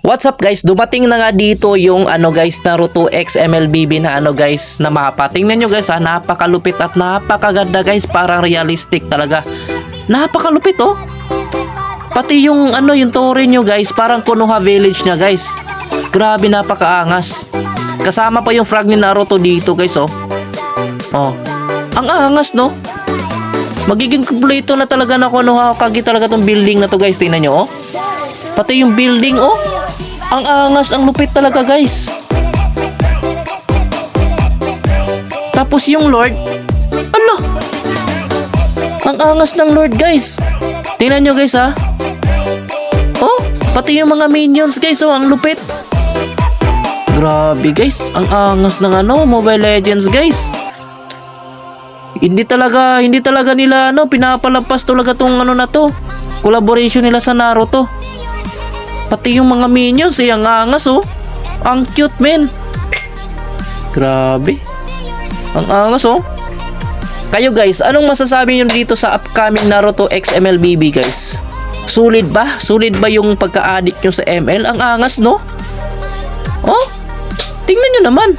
What's up guys, dumating na nga dito yung guys, Naruto X MLBB na guys, na mapa. Tingnan nyo guys napakalupit at napakaganda guys, parang realistic talaga. Napakalupit oh. Pati yung yung tore nyo guys, parang Konoha Village na guys. Grabe, napakaangas. Kasama pa yung frag ni Naruto dito guys oh. Oh. Ang angas no. Magiging kumpleto na talaga na Konoha Kage talaga tong building na to guys, tingnan nyo oh. Pati yung building oh. Ang angas, ang lupit talaga guys. Tapos yung Lord, ala, ang angas ng Lord guys. Tingnan nyo guys ha. Oh, pati yung mga minions guys oh, ang lupit. Grabe guys, ang angas ng Mobile Legends guys. Hindi talaga nila pinapalampas talaga tong na to. Collaboration nila sa Naruto. Pati yung mga minions ang angas oh. Ang cute men. Grabe. Ang angas oh. Kayo guys, anong masasabi niyo dito sa upcoming Naruto X MLBB guys? Sulit ba? Sulit ba yung pagka-addict nyo sa ML? Ang angas no? Oh, tingnan nyo naman.